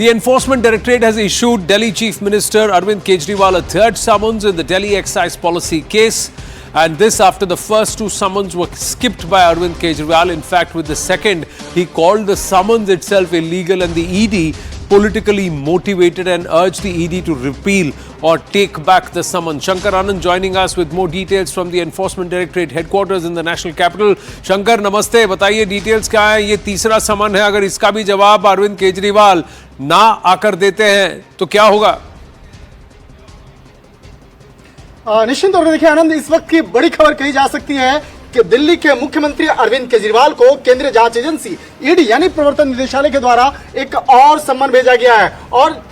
The Enforcement Directorate has issued Delhi Chief Minister Arvind Kejriwal a third summons in the Delhi excise policy case. And this after the first two summons were skipped by Arvind Kejriwal. In fact, with the second, he called the summons itself illegal and the ED politically motivated and urged the ED to repeal or take back the summons. Shankar Anand joining us with more details from the Enforcement Directorate headquarters in the national capital. Shankar, नमस्ते. बताइए details क्या है? ये तीसरा समन है. अगर इसका भी जवाब अरविंद केजरीवाल ना आकर देते हैं तो क्या होगा? निश्चित तौर पर देखिए आनंद, इस वक्त की बड़ी खबर कही जा सकती है कि दिल्ली के मुख्यमंत्री अरविंद केजरीवाल को केंद्रीय जांच एजेंसी ईडी यानी प्रवर्तन निदेशालय के द्वारा एक और सम्मन भेजा गया है। और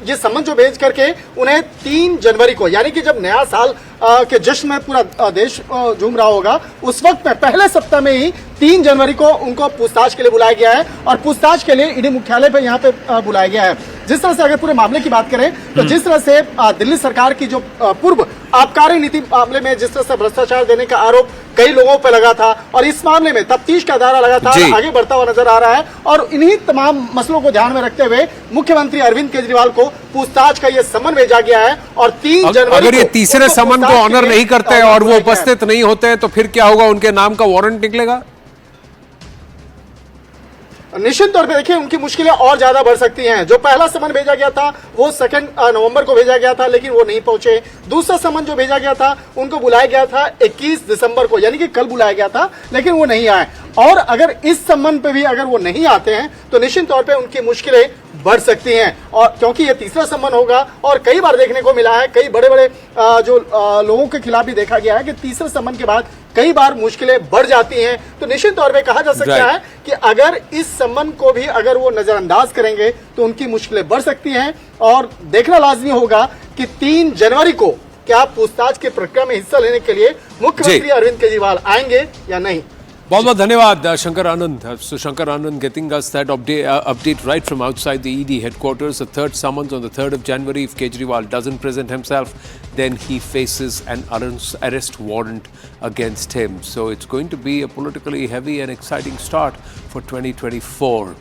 ये सम्मन जो भेज करके उन्हें 3 जनवरी को यानी कि जब नया साल के जश्न में पूरा देश झूम रहा होगा, उस वक्त में पहले सप्ताह में ही 3 जनवरी को उनको पूछताछ के लिए बुलाया गया है और पूछताछ के लिए ईडी मुख्यालय पे यहाँ पे बुलाया गया है। जिस तरह से अगर पूरे मामले की बात करें तो जिस तरह से दिल्ली सरकार की जो पूर्व आबकारी नीति मामले में जिस तरह से भ्रष्टाचार देने का आरोप कई लोगों पर लगा था और इस मामले में तफ्तीश का दायरा लगातार आगे बढ़ता हुआ नजर आ रहा है और इन्हीं तमाम मसलों को ध्यान में रखते हुए मुख्यमंत्री अरविंद केजरीवाल को पूछताछ का यह सम्मन भेजा गया है। और 3 जनवरी अगर ये तीसरे सम्मन को ऑनर नहीं करते और वो उपस्थित नहीं होते हैं तो फिर क्या होगा? उनके नाम का वारंट निकलेगा? निश्चित तौर पे देखिए उनकी मुश्किलें और ज्यादा बढ़ सकती हैं। जो पहला समन भेजा गया था वो 2 नवंबर को भेजा गया था, लेकिन वो नहीं पहुंचे। दूसरा समन जो भेजा गया था उनको बुलाया गया था 21 दिसंबर को, यानी कि कल बुलाया गया था, लेकिन वो नहीं आए। और अगर इस सम्मन पे भी अगर वो नहीं आते हैं तो निश्चित तौर पे उनकी मुश्किलें बढ़ सकती हैं। और क्योंकि ये तीसरा सम्मन होगा और कई बार देखने को मिला है, कई बड़े बड़े जो लोगों के खिलाफ भी देखा गया है कि तीसरे सम्मन के बाद कई बार मुश्किलें बढ़ जाती हैं। तो निश्चित तौर पे कहा जा सकता है कि अगर इस सम्मन को भी अगर वो नजरअंदाज करेंगे तो उनकी मुश्किलें बढ़ सकती हैं। और देखना लाजमी होगा कि 3 जनवरी को क्या पूछताछ की प्रक्रिया में हिस्सा लेने के लिए मुख्यमंत्री अरविंद केजरीवाल आएंगे या नहीं। बहुत बहुत धन्यवाद शंकर आनंद. So Shankar Anand getting us that update right from outside the ED headquarters. A third summons on the 3rd of January. If Kejriwal doesn't present himself, then he faces an arrest warrant against him. So it's going to be a politically heavy and exciting start for 2024.